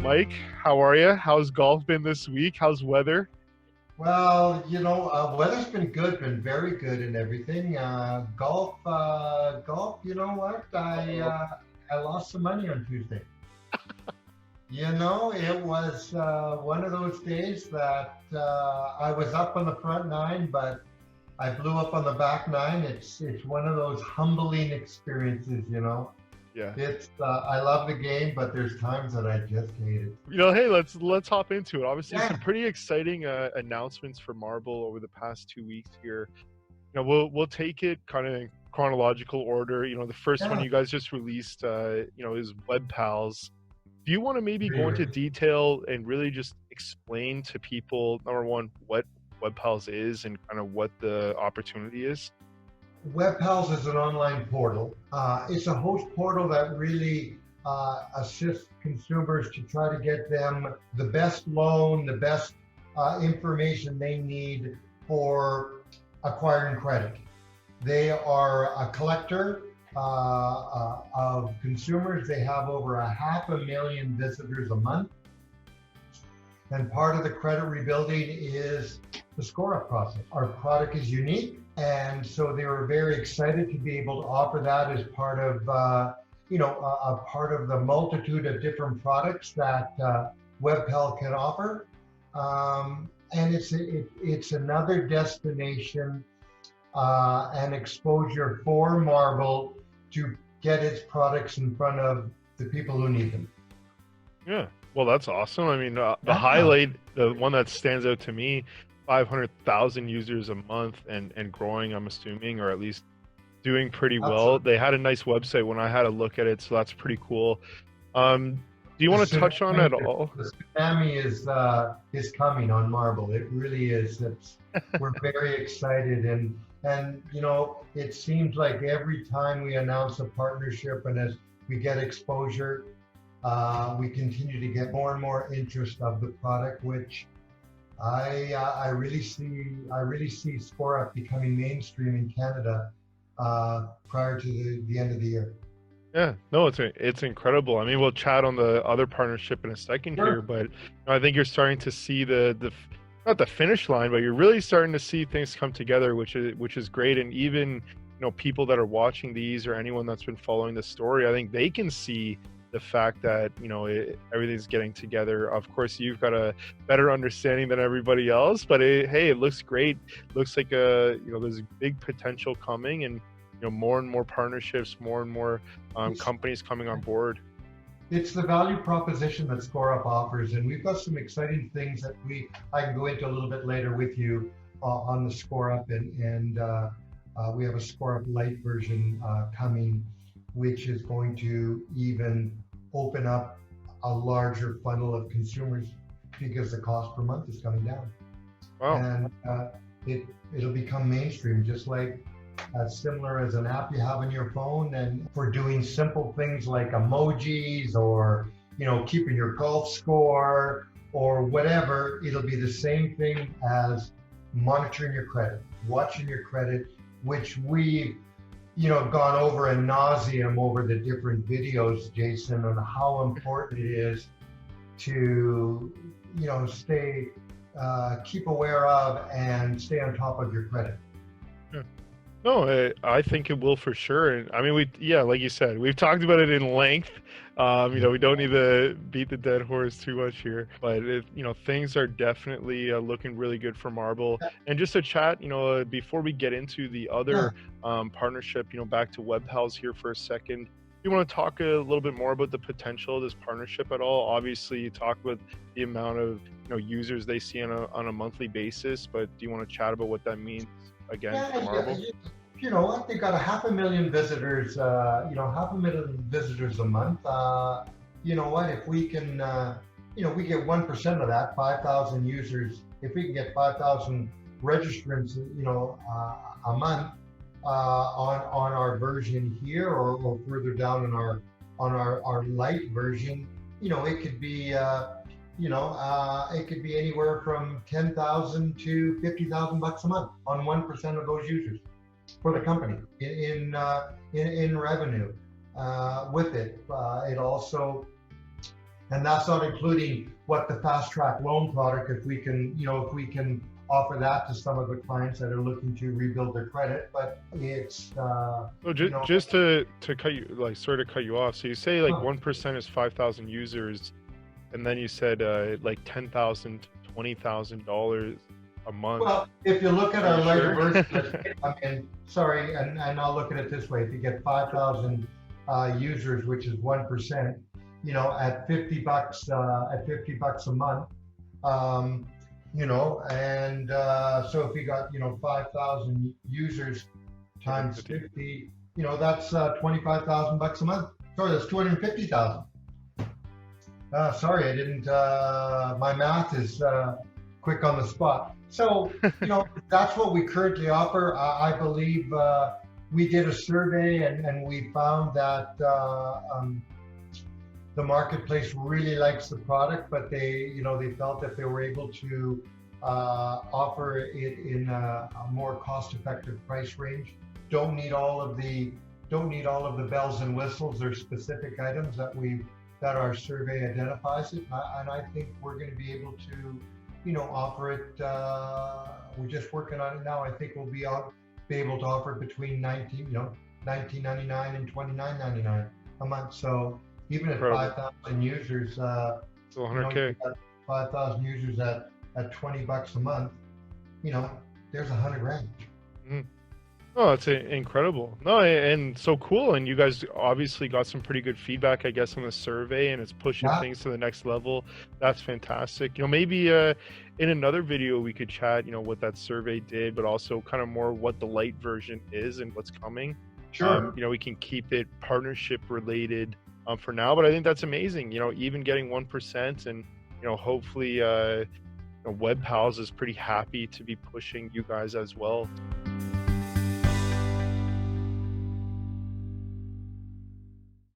Mike, how are you? How's golf been this week? How's weather? Well, weather's been good, been very good and everything. Golf. You know what? Uh-oh. I lost some money on Tuesday. It was one of those days that I was up on the front nine, but I blew up on the back nine. It's one of those humbling experiences. Yeah. It's I love the game, but there's times that I just hate it. Hey, let's hop into it. Obviously, some Yeah, pretty exciting announcements for Marble over the past 2 weeks here. We'll take it kind of in chronological order. The first one yeah. you guys just released, is WebPals. Do you want to maybe go into Really. detail and really just explain to people, number one, what WebPals is and kind of what the opportunity is? WebPals is an online portal. It's a host portal that really assists consumers to try to get them the best loan, the best information they need for acquiring credit. They are a collector of consumers. They have over 500,000 visitors a month. And part of the credit rebuilding is the score up process. Our product is unique. And so they were very excited to be able to offer that as part of, a part of the multitude of different products that WebPal can offer. And it's another destination and exposure for Marble to get its products in front of the people who need them. Yeah, well, that's awesome. I mean, the Yeah, highlight, the one that stands out to me, 500,000 users a month and growing, I'm assuming, or at least doing pretty well. absolutely. They had a nice website when I had a look at it, so that's pretty cool. Do you The want to touch on it tsunami, all? the tsunami is coming on Marble. It really is. We're very excited, and it seems like every time we announce a partnership and as we get exposure, we continue to get more and more interest of the product, which I really see ScoreUp becoming mainstream in Canada prior to the end of the year. Yeah, no, it's incredible. I mean, we'll chat on the other partnership in a second here, Sure. but I think you're starting to see not the finish line, but you're really starting to see things come together, which is great. And even people that are watching these or anyone that's been following the story, I think they can see the fact that everything's getting together. Of course, you've got a better understanding than everybody else, but hey, it looks great. Looks like there's big potential coming, and more and more partnerships, more and more It's companies coming on board. it's the value proposition that ScoreUp offers, and we've got some exciting things that I can go into a little bit later with you on the ScoreUp, and we have a ScoreUp Lite version coming, which is going to even open up a larger funnel of consumers because the cost per month is coming down, Wow. and it'll become mainstream, just like similar as an app you have on your phone, and for doing simple things like emojis or keeping your golf score or whatever. It'll be the same thing as monitoring your credit, watching your credit, which we've gone over ad nauseum over the different videos, Jason, on how important it is to stay keep aware of and stay on top of your credit. Yeah. No, I think it will for sure. And I mean, like you said, we've talked about it in length. We don't need to beat the dead horse too much here, but things are definitely looking really good for Marble. And just to chat, before we get into the Yeah. other partnership, back to WebPals here for a second. Do you want to talk a little bit more about the potential of this partnership at all? Obviously, you talk about the amount of users they see on a monthly basis, but do you want to chat about what that means again Yeah, for Marble? you know what? They got 500,000 visitors. 500,000 visitors a month. You know what? If we can, we get 1% of that, 5,000 users. If we can get 5,000 registrants, a month on our version here, or further down in our light version, it could be. It could be anywhere from 10,000 to 50,000 bucks a month on 1% of those users for the company in revenue with it. It also And that's not including what the fast track loan product, if we can, if we can offer that to some of the clients that are looking to rebuild their credit. But it's, So just to cut you, like sort of cut you off. So you say like 1% is 5,000 users, and then you said like $10,000 to $20,000 a month. Well, if you look at our later sure? version, I mean, sorry, and I'll look at it this way: if you get 5,000 users, which is 1%, at $50, at $50 a month, and so if you got 5,000 users times 50, that's $25,000 a month. Sorry, that's 250,000. Sorry, I didn't. My math is quick on the spot. So that's what we currently offer. I believe we did a survey and we found that the marketplace really likes the product, but they felt that they were able to offer it in a more cost-effective price range. Don't need all of the bells and whistles. There's specific items that our survey identifies it, and I think we're going to be able to offer it. We're just working on it now. I think we'll be able to offer it between $19.99 and $29.99 a month. So even at 5,000 users, so 100K. 5,000 users at $20 a month, there's $100,000. Mm-hmm. Oh, that's incredible. No, and so cool. And you guys obviously got some pretty good feedback, I guess, on the survey, and it's pushing things to the next level. That's fantastic. Maybe in another video we could chat, what that survey did, but also kind of more what the light version is and what's coming. Sure. We can keep it partnership related for now, but I think that's amazing. Even getting 1% and, hopefully WebPals is pretty happy to be pushing you guys as well.